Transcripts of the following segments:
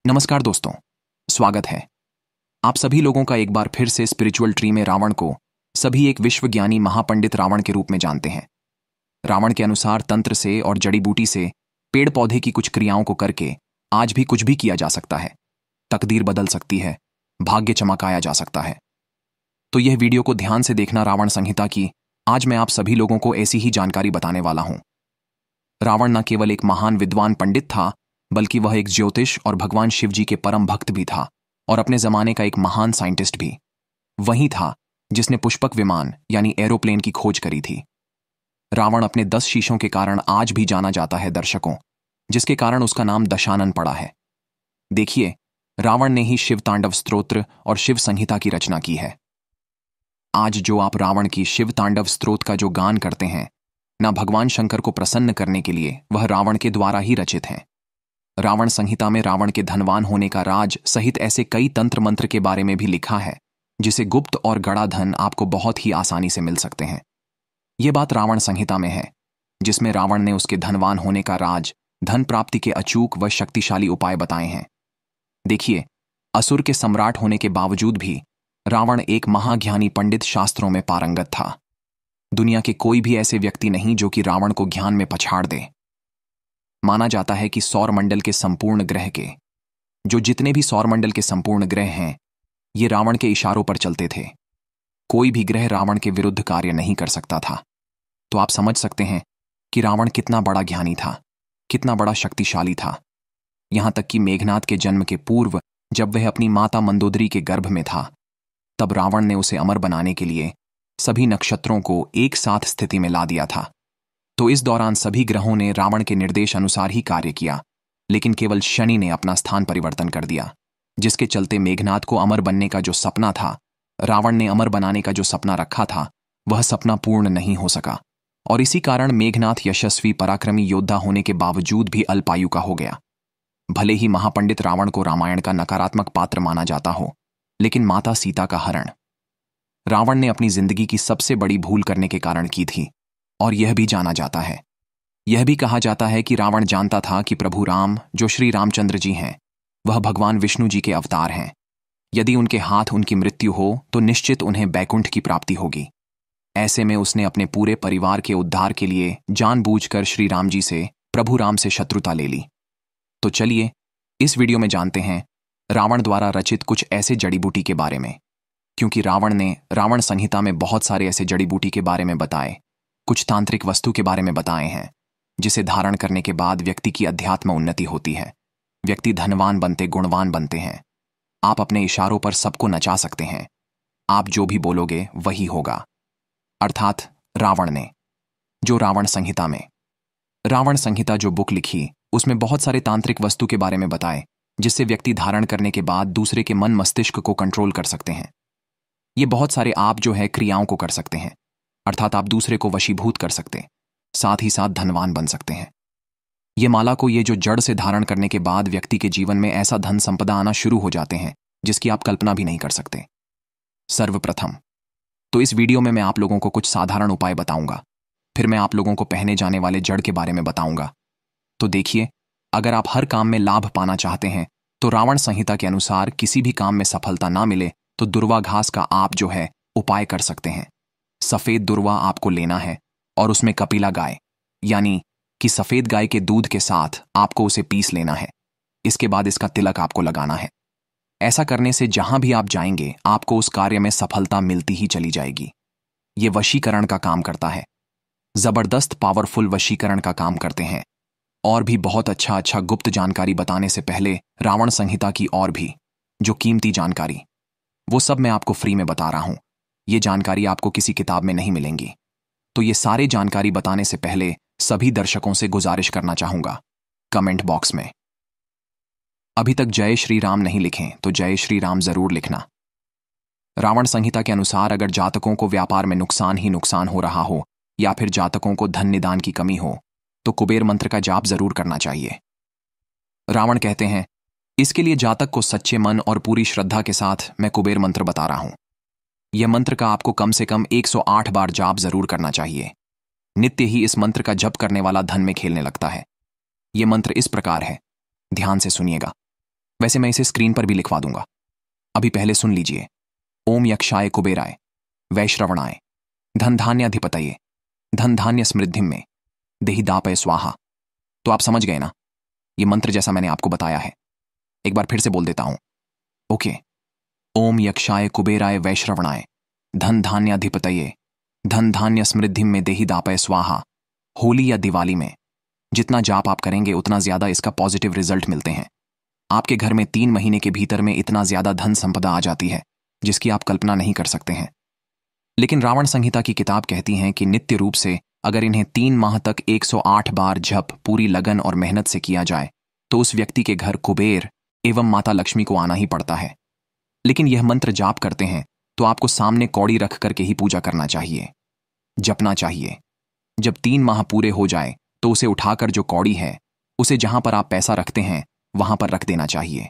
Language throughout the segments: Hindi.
नमस्कार दोस्तों, स्वागत है आप सभी लोगों का एक बार फिर से स्पिरिचुअल ट्री में। रावण को सभी एक विश्वज्ञानी महापंडित रावण के रूप में जानते हैं। रावण के अनुसार तंत्र से और जड़ी बूटी से पेड़ पौधे की कुछ क्रियाओं को करके आज भी कुछ भी किया जा सकता है। तकदीर बदल सकती है, भाग्य चमकाया जा सकता है। तो यह वीडियो को ध्यान से देखना। रावण संहिता की आज मैं आप सभी लोगों को ऐसी ही जानकारी बताने वाला हूं। रावण न केवल एक महान विद्वान पंडित था, बल्कि वह एक ज्योतिष और भगवान शिव जी के परम भक्त भी था और अपने जमाने का एक महान साइंटिस्ट भी। वही था जिसने पुष्पक विमान यानी एरोप्लेन की खोज करी थी। रावण अपने 10 शीशों के कारण आज भी जाना जाता है दर्शकों, जिसके कारण उसका नाम दशानन पड़ा है। देखिए, रावण ने ही शिव तांडव स्तोत्र और शिव संहिता की रचना की है। आज जो आप रावण की शिव तांडव स्तोत्र का जो गान करते हैं, ना भगवान शंकर को प्रसन्न करने के लिए, वह रावण के द्वारा ही रचित हैं। रावण संहिता में रावण के धनवान होने का राज सहित ऐसे कई तंत्र मंत्र के बारे में भी लिखा है, जिसे गुप्त और गड़ा धन आपको बहुत ही आसानी से मिल सकते हैं। ये बात रावण संहिता में है, जिसमें रावण ने उसके धनवान होने का राज, धन प्राप्ति के अचूक व शक्तिशाली उपाय बताए हैं। देखिए, असुर के सम्राट होने के बावजूद भी रावण एक महाज्ञानी पंडित, शास्त्रों में पारंगत था। दुनिया के कोई भी ऐसे व्यक्ति नहीं जो कि रावण को ज्ञान में पछाड़ दे। माना जाता है कि सौरमंडल के संपूर्ण ग्रह के जितने भी सौरमंडल के संपूर्ण ग्रह हैं, ये रावण के इशारों पर चलते थे। कोई भी ग्रह रावण के विरुद्ध कार्य नहीं कर सकता था। तो आप समझ सकते हैं कि रावण कितना बड़ा ज्ञानी था, कितना बड़ा शक्तिशाली था। यहां तक कि मेघनाद के जन्म के पूर्व, जब वह अपनी माता मंदोदरी के गर्भ में था, तब रावण ने उसे अमर बनाने के लिए सभी नक्षत्रों को एक साथ स्थिति में ला दिया था। तो इस दौरान सभी ग्रहों ने रावण के निर्देश अनुसार ही कार्य किया, लेकिन केवल शनि ने अपना स्थान परिवर्तन कर दिया, जिसके चलते मेघनाद को अमर बनने का जो सपना था, रावण ने अमर बनाने का जो सपना रखा था, वह सपना पूर्ण नहीं हो सका। और इसी कारण मेघनाद यशस्वी पराक्रमी योद्धा होने के बावजूद भी अल्पायु का हो गया। भले ही महापंडित रावण को रामायण का नकारात्मक पात्र माना जाता हो, लेकिन माता सीता का हरण रावण ने अपनी जिंदगी की सबसे बड़ी भूल करने के कारण की थी। और यह भी जाना जाता है, यह भी कहा जाता है कि रावण जानता था कि प्रभु राम, जो श्री रामचंद्र जी हैं, वह भगवान विष्णु जी के अवतार हैं। यदि उनके हाथ उनकी मृत्यु हो तो निश्चित उन्हें बैकुंठ की प्राप्ति होगी। ऐसे में उसने अपने पूरे परिवार के उद्धार के लिए जानबूझकर श्री राम जी से, प्रभु राम से शत्रुता ले ली। तो चलिए इस वीडियो में जानते हैं रावण द्वारा रचित कुछ ऐसे जड़ी बूटी के बारे में, क्योंकि रावण ने रावण संहिता में बहुत सारे ऐसे जड़ी बूटी के बारे में बताए, कुछ तांत्रिक वस्तु के बारे में बताए हैं, जिसे धारण करने के बाद व्यक्ति की अध्यात्म उन्नति होती है। व्यक्ति धनवान बनते, गुणवान बनते हैं। आप अपने इशारों पर सबको नचा सकते हैं। आप जो भी बोलोगे वही होगा। अर्थात रावण ने जो रावण संहिता जो बुक लिखी, उसमें बहुत सारे तांत्रिक वस्तु के बारे में बताए, जिससे व्यक्ति धारण करने के बाद दूसरे के मन मस्तिष्क को कंट्रोल कर सकते हैं। ये बहुत सारे आप जो है क्रियाओं को कर सकते हैं, अर्थात आप दूसरे को वशीभूत कर सकते, साथ ही साथ धनवान बन सकते हैं। ये माला को ये जो जड़ से धारण करने के बाद व्यक्ति के जीवन में ऐसा धन संपदा आना शुरू हो जाते हैं, जिसकी आप कल्पना भी नहीं कर सकते। सर्वप्रथम तो इस वीडियो में मैं आप लोगों को कुछ साधारण उपाय बताऊंगा, फिर मैं आप लोगों को पहने जाने वाले जड़ के बारे में बताऊंगा। तो देखिए, अगर आप हर काम में लाभ पाना चाहते हैं, तो रावण संहिता के अनुसार किसी भी काम में सफलता ना मिले तो दुर्वा घास का आप जो है उपाय कर सकते हैं। सफेद दुर्वा आपको लेना है और उसमें कपिला गाय, यानी कि सफेद गाय के दूध के साथ आपको उसे पीस लेना है। इसके बाद इसका तिलक आपको लगाना है। ऐसा करने से जहां भी आप जाएंगे, आपको उस कार्य में सफलता मिलती ही चली जाएगी। ये वशीकरण का काम करता है, जबरदस्त पावरफुल वशीकरण का काम करते हैं। और भी बहुत अच्छा गुप्त जानकारी बताने से पहले रावण संहिता की और भी जो कीमती जानकारी, वो सब मैं आपको फ्री में बता रहा हूं। ये जानकारी आपको किसी किताब में नहीं मिलेंगी। तो ये सारे जानकारी बताने से पहले सभी दर्शकों से गुजारिश करना चाहूंगा, कमेंट बॉक्स में अभी तक जय श्री राम नहीं लिखें तो जय श्री राम जरूर लिखना। रावण संहिता के अनुसार अगर जातकों को व्यापार में नुकसान ही नुकसान हो रहा हो, या फिर जातकों को धन निदान की कमी हो, तो कुबेर मंत्र का जाप जरूर करना चाहिए। रावण कहते हैं, इसके लिए जातक को सच्चे मन और पूरी श्रद्धा के साथ मैं कुबेर मंत्र बता रहा हूं। यह मंत्र का आपको कम से कम 108 बार जाप जरूर करना चाहिए। नित्य ही इस मंत्र का जप करने वाला धन में खेलने लगता है। यह मंत्र इस प्रकार है, ध्यान से सुनिएगा। वैसे मैं इसे स्क्रीन पर भी लिखवा दूंगा। अभी पहले सुन लीजिए। ओम यक्षाय कुबेराय वैश्रवणाय धन धान्याधिपतये धन धान्य समृद्धिम में देहि दापय स्वाहा। तो आप समझ गए ना, ये मंत्र जैसा मैंने आपको बताया है। एक बार फिर से बोल देता हूं। ओके। ओम यक्षाय कुबेराय वैश्रवणाय धन धान्याधिपतये धन धान्य समृद्धिम में देहि दापय स्वाहा। होली या दिवाली में जितना जाप आप करेंगे उतना ज्यादा इसका पॉजिटिव रिजल्ट मिलते हैं। आपके घर में 3 महीने के भीतर में इतना ज्यादा धन संपदा आ जाती है जिसकी आप कल्पना नहीं कर सकते हैं। लेकिन रावण संहिता की किताब कहती है कि नित्य रूप से अगर इन्हें 3 माह तक 108 बार जप पूरी लगन और मेहनत से किया जाए तो उस व्यक्ति के घर कुबेर एवं माता लक्ष्मी को आना ही पड़ता है। लेकिन यह मंत्र जाप करते हैं तो आपको सामने कौड़ी रख करके ही पूजा करना चाहिए, जपना चाहिए। जब 3 माह पूरे हो जाए तो उसे उठाकर जो कौड़ी है उसे जहां पर आप पैसा रखते हैं वहां पर रख देना चाहिए।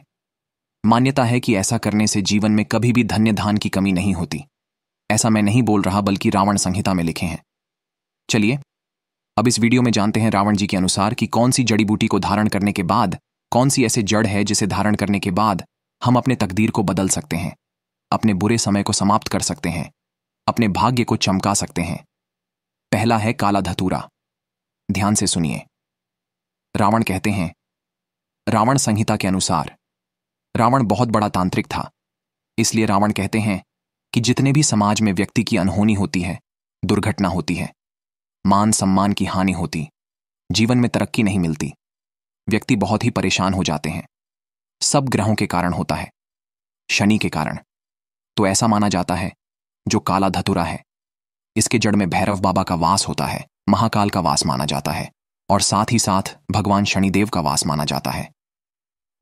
मान्यता है कि ऐसा करने से जीवन में कभी भी धन्य धान की कमी नहीं होती। ऐसा मैं नहीं बोल रहा बल्कि रावण संहिता में लिखे हैं। चलिए अब इस वीडियो में जानते हैं रावण जी के अनुसार कि कौन सी जड़ी बूटी को धारण करने के बाद, कौन सी ऐसे जड़ है जिसे धारण करने के बाद हम अपने तकदीर को बदल सकते हैं, अपने बुरे समय को समाप्त कर सकते हैं, अपने भाग्य को चमका सकते हैं। पहला है काला धतूरा। ध्यान से सुनिए। रावण कहते हैं, रावण संहिता के अनुसार रावण बहुत बड़ा तांत्रिक था। इसलिए रावण कहते हैं कि जितने भी समाज में व्यक्ति की अनहोनी होती है, दुर्घटना होती है, मान सम्मान की हानि होती, जीवन में तरक्की नहीं मिलती, व्यक्ति बहुत ही परेशान हो जाते हैं, सब ग्रहों के कारण होता है, शनि के कारण। तो ऐसा माना जाता है जो काला धतूरा है, इसके जड़ में भैरव बाबा का वास होता है, महाकाल का वास माना जाता है और साथ ही साथ भगवान शनिदेव का वास माना जाता है।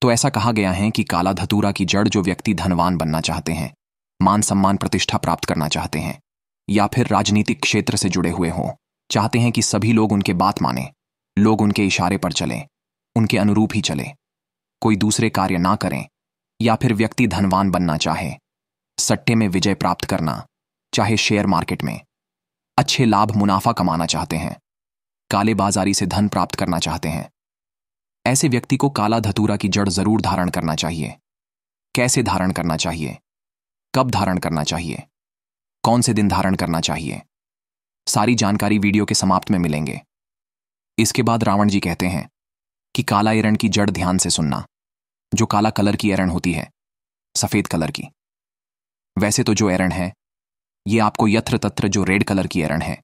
तो ऐसा कहा गया है कि काला धतूरा की जड़ जो व्यक्ति धनवान बनना चाहते हैं, मान सम्मान प्रतिष्ठा प्राप्त करना चाहते हैं, या फिर राजनीतिक क्षेत्र से जुड़े हुए हों, चाहते हैं कि सभी लोग उनके बात माने, लोग उनके इशारे पर चलें, उनके अनुरूप ही चले, कोई दूसरे कार्य ना करें, या फिर व्यक्ति धनवान बनना चाहे, सट्टे में विजय प्राप्त करना, चाहे शेयर मार्केट में अच्छे लाभ मुनाफा कमाना चाहते हैं, काले बाजारी से धन प्राप्त करना चाहते हैं, ऐसे व्यक्ति को काला धतूरा की जड़ जरूर धारण करना चाहिए। कैसे धारण करना चाहिए, कब धारण करना चाहिए, कौन से दिन धारण करना चाहिए, सारी जानकारी वीडियो के समाप्त में मिलेंगे। इसके बाद रावण जी कहते हैं कि काला एरण की जड़ ध्यान से सुनना। जो काला कलर की एरण होती है, सफेद कलर की। वैसे तो जो एरण है ये आपको यत्र तत्र जो रेड कलर की एरण है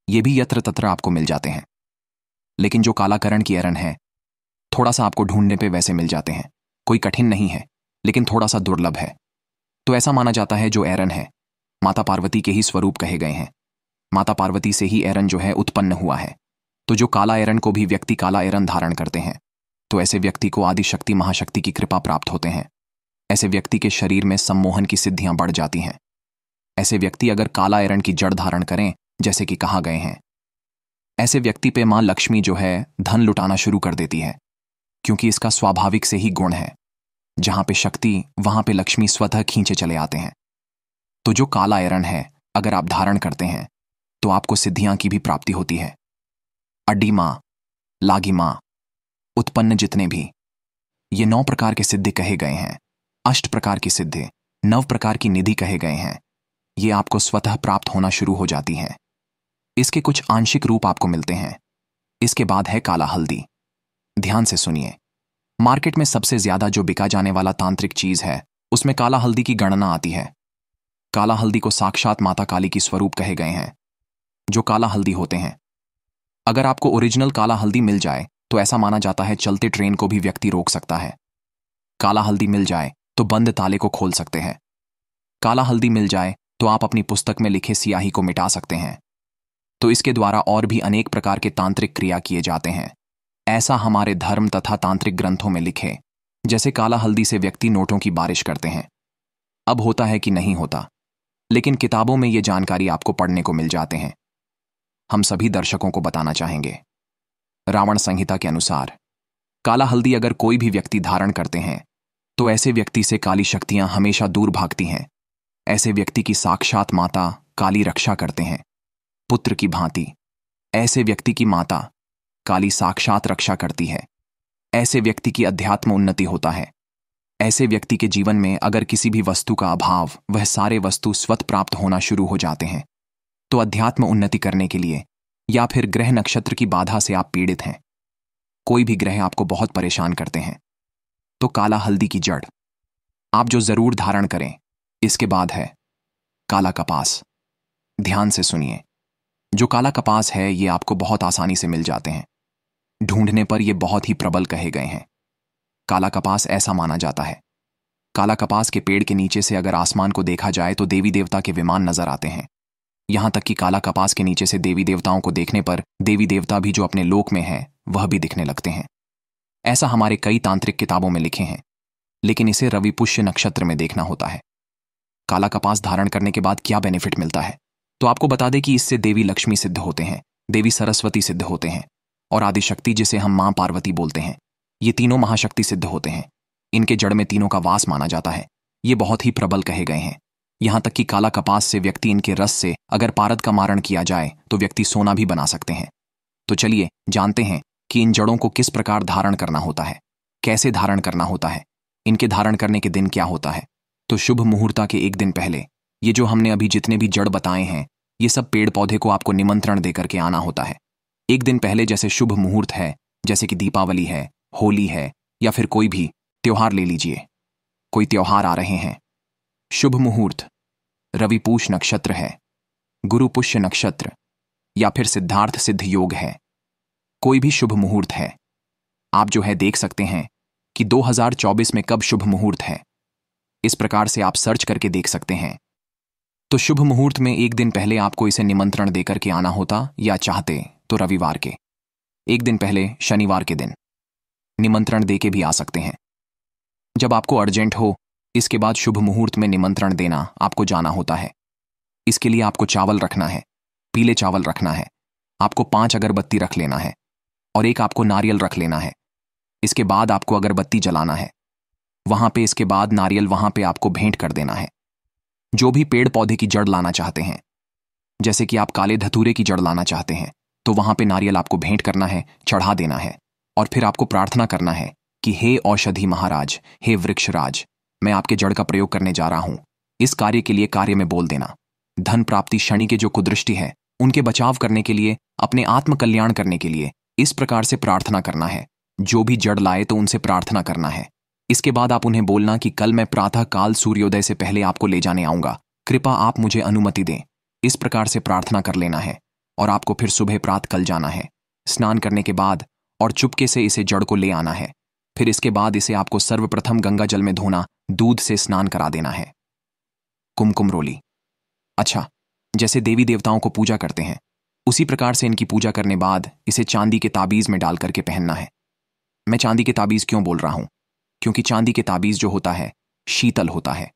ये भी यत्र तत्र आपको मिल जाते हैं, लेकिन जो काला करण की एरण है थोड़ा सा आपको ढूंढने पे वैसे मिल जाते हैं। कोई कठिन नहीं है लेकिन थोड़ा सा दुर्लभ है। तो ऐसा माना जाता है जो एरण है माता पार्वती के ही स्वरूप कहे गए हैं, माता पार्वती से ही एरण जो है उत्पन्न हुआ है। तो जो काला एरण को भी व्यक्ति काला एरण धारण करते हैं तो ऐसे व्यक्ति को आदि शक्ति महाशक्ति की कृपा प्राप्त होते हैं। ऐसे व्यक्ति के शरीर में सम्मोहन की सिद्धियां बढ़ जाती हैं। ऐसे व्यक्ति अगर काला एरण की जड़ धारण करें जैसे कि कहा गए हैं, ऐसे व्यक्ति पे मां लक्ष्मी जो है धन लुटाना शुरू कर देती है, क्योंकि इसका स्वाभाविक से ही गुण है। जहां पे शक्ति वहां पे लक्ष्मी स्वतः खींचे चले आते हैं। तो जो काला एरण है अगर आप धारण करते हैं तो आपको सिद्धियां की भी प्राप्ति होती है। अड्डी मां, लागी मां, उत्पन्न जितने भी ये 9 प्रकार के सिद्धि कहे गए हैं, 8 प्रकार की सिद्धि, 9 प्रकार की निधि कहे गए हैं, ये आपको स्वतः प्राप्त होना शुरू हो जाती हैं। इसके कुछ आंशिक रूप आपको मिलते हैं। इसके बाद है काला हल्दी। ध्यान से सुनिए। मार्केट में सबसे ज्यादा जो बिका जाने वाला तांत्रिक चीज है उसमें काला हल्दी की गणना आती है। काला हल्दी को साक्षात माता काली की स्वरूप कहे गए हैं। जो काला हल्दी होते हैं, अगर आपको ओरिजिनल काला हल्दी मिल जाए तो ऐसा माना जाता है चलते ट्रेन को भी व्यक्ति रोक सकता है। काला हल्दी मिल जाए तो बंद ताले को खोल सकते हैं। काला हल्दी मिल जाए तो आप अपनी पुस्तक में लिखे सियाही को मिटा सकते हैं। तो इसके द्वारा और भी अनेक प्रकार के तांत्रिक क्रिया किए जाते हैं। ऐसा हमारे धर्म तथा तांत्रिक ग्रंथों में लिखे। जैसे काला हल्दी से व्यक्ति नोटों की बारिश करते हैं। अब होता है कि नहीं होता, लेकिन किताबों में ये जानकारी आपको पढ़ने को मिल जाते हैं। हम सभी दर्शकों को बताना चाहेंगे। रावण संहिता के अनुसार काला हल्दी अगर कोई भी व्यक्ति धारण करते हैं तो ऐसे व्यक्ति से काली शक्तियां हमेशा दूर भागती हैं। ऐसे व्यक्ति की साक्षात माता काली रक्षा करते हैं, पुत्र की भांति। ऐसे व्यक्ति की माता काली साक्षात रक्षा करती है। ऐसे व्यक्ति की अध्यात्म उन्नति होता है। ऐसे व्यक्ति के जीवन में अगर किसी भी वस्तु का अभाव, वह सारे वस्तु स्वतः प्राप्त होना शुरू हो जाते हैं। तो अध्यात्म उन्नति करने के लिए या फिर ग्रह नक्षत्र की बाधा से आप पीड़ित हैं, कोई भी ग्रह आपको बहुत परेशान करते हैं, तो काला हल्दी की जड़ आप जो जरूर धारण करें। इसके बाद है काला कपास। ध्यान से सुनिए, जो काला कपास है ये आपको बहुत आसानी से मिल जाते हैं। ढूंढने पर ये बहुत ही प्रबल कहे गए हैं। काला कपास ऐसा माना जाता है, काला कपास के पेड़ के नीचे से अगर आसमान को देखा जाए तो देवी देवता के विमान नजर आते हैं। यहां तक कि काला कपास के नीचे से देवी देवताओं को देखने पर देवी देवता भी जो अपने लोक में हैं वह भी दिखने लगते हैं। ऐसा हमारे कई तांत्रिक किताबों में लिखे हैं, लेकिन इसे रवि पुष्य नक्षत्र में देखना होता है। काला कपास धारण करने के बाद क्या बेनिफिट मिलता है, तो आपको बता दें कि इससे देवी लक्ष्मी सिद्ध होते हैं, देवी सरस्वती सिद्ध होते हैं और आदिशक्ति जिसे हम मां पार्वती बोलते हैं, ये तीनों महाशक्ति सिद्ध होते हैं। इनके जड़ में तीनों का वास माना जाता है। ये बहुत ही प्रबल कहे गए हैं। यहां तक कि काला कपास से व्यक्ति इनके रस से अगर पारद का मारण किया जाए तो व्यक्ति सोना भी बना सकते हैं। तो चलिए जानते हैं कि इन जड़ों को किस प्रकार धारण करना होता है, कैसे धारण करना होता है, इनके धारण करने के दिन क्या होता है। तो शुभ मुहूर्ता के एक दिन पहले ये जो हमने अभी जितने भी जड़ बताए हैं, ये सब पेड़ पौधे को आपको निमंत्रण देकर के आना होता है। एक दिन पहले जैसे शुभ मुहूर्त है, जैसे कि दीपावली है, होली है या फिर कोई भी त्योहार ले लीजिए, कोई त्योहार आ रहे हैं। शुभ मुहूर्त रवि पूष नक्षत्र है, गुरु पुष्य नक्षत्र या फिर सिद्धार्थ सिद्ध योग है, कोई भी शुभ मुहूर्त है। आप जो है देख सकते हैं कि 2024 में कब शुभ मुहूर्त है, इस प्रकार से आप सर्च करके देख सकते हैं। तो शुभ मुहूर्त में एक दिन पहले आपको इसे निमंत्रण देकर के आना होता, या चाहते तो रविवार के एक दिन पहले शनिवार के दिन निमंत्रण दे के भी आ सकते हैं। जब आपको अर्जेंट हो, इसके बाद शुभ मुहूर्त में निमंत्रण देना आपको जाना होता है। इसके लिए आपको चावल रखना है, पीले चावल रखना है, आपको 5 अगरबत्ती रख लेना है और एक आपको नारियल रख लेना है। इसके बाद आपको अगरबत्ती जलाना है, वहां पे इसके बाद नारियल वहां पे आपको भेंट कर देना है। जो भी पेड़ पौधे की जड़ लाना चाहते हैं, जैसे कि आप काले धतूरे की जड़ लाना चाहते हैं, तो वहां पे नारियल आपको भेंट करना है, चढ़ा देना है और फिर आपको प्रार्थना करना है कि हे औषधि महाराज, हे वृक्षराज, मैं आपके जड़ का प्रयोग करने जा रहा हूं। इस कार्य के लिए कार्य में बोल देना। धन प्राप्ति, शनि के जो कुदृष्टि है उनके बचाव करने के लिए, अपने आत्म कल्याण करने के लिए इस प्रकार से प्रार्थना करना है। जो भी जड़ लाए तो उनसे प्रार्थना करना है। इसके बाद आप उन्हें बोलना कि कल मैं प्रातः काल सूर्योदय से पहले आपको ले जाने आऊंगा, कृपा आप मुझे अनुमति दें। इस प्रकार से प्रार्थना कर लेना है और आपको फिर सुबह प्रातः कल जाना है, स्नान करने के बाद, और चुपके से इसे जड़ को ले आना है। फिर इसके बाद इसे आपको सर्वप्रथम गंगा जल में धोना, दूध से स्नान करा देना है। कुमकुम रोली, अच्छा, जैसे देवी देवताओं को पूजा करते हैं उसी प्रकार से इनकी पूजा करने बाद इसे चांदी के ताबीज में डाल करके पहनना है। मैं चांदी के ताबीज क्यों बोल रहा हूं, क्योंकि चांदी के ताबीज जो होता है शीतल होता है,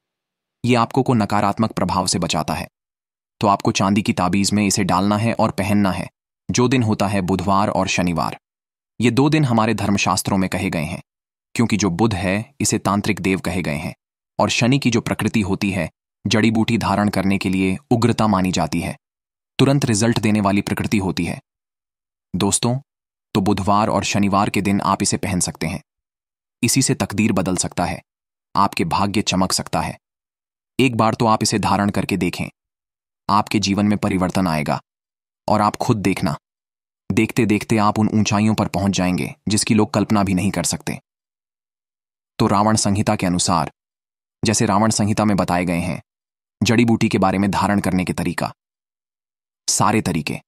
ये आपको को नकारात्मक प्रभाव से बचाता है। तो आपको चांदी की ताबीज में इसे डालना है और पहनना है। जो दिन होता है बुधवार और शनिवार, ये 2 दिन हमारे धर्मशास्त्रों में कहे गए हैं, क्योंकि जो बुध है इसे तांत्रिक देव कहे गए हैं और शनि की जो प्रकृति होती है जड़ी बूटी धारण करने के लिए उग्रता मानी जाती है, तुरंत रिजल्ट देने वाली प्रकृति होती है। दोस्तों, तो बुधवार और शनिवार के दिन आप इसे पहन सकते हैं। इसी से तकदीर बदल सकता है, आपके भाग्य चमक सकता है। एक बार तो आप इसे धारण करके देखें, आपके जीवन में परिवर्तन आएगा और आप खुद देखना, देखते देखते आप उन ऊंचाइयों पर पहुंच जाएंगे जिसकी लोग कल्पना भी नहीं कर सकते। तो रावण संहिता के अनुसार, जैसे रावण संहिता में बताए गए हैं जड़ी बूटी के बारे में धारण करने के तरीका, सारे तरीके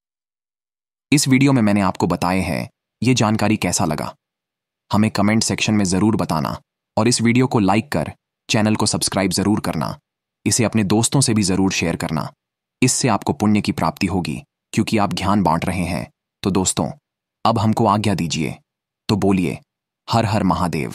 इस वीडियो में मैंने आपको बताए हैं। ये जानकारी कैसा लगा हमें कमेंट सेक्शन में जरूर बताना और इस वीडियो को लाइक कर चैनल को सब्सक्राइब जरूर करना। इसे अपने दोस्तों से भी जरूर शेयर करना, इससे आपको पुण्य की प्राप्ति होगी, क्योंकि आप ज्ञान बांट रहे हैं। तो दोस्तों, अब हमको आज्ञा दीजिए, तो बोलिए हर हर महादेव।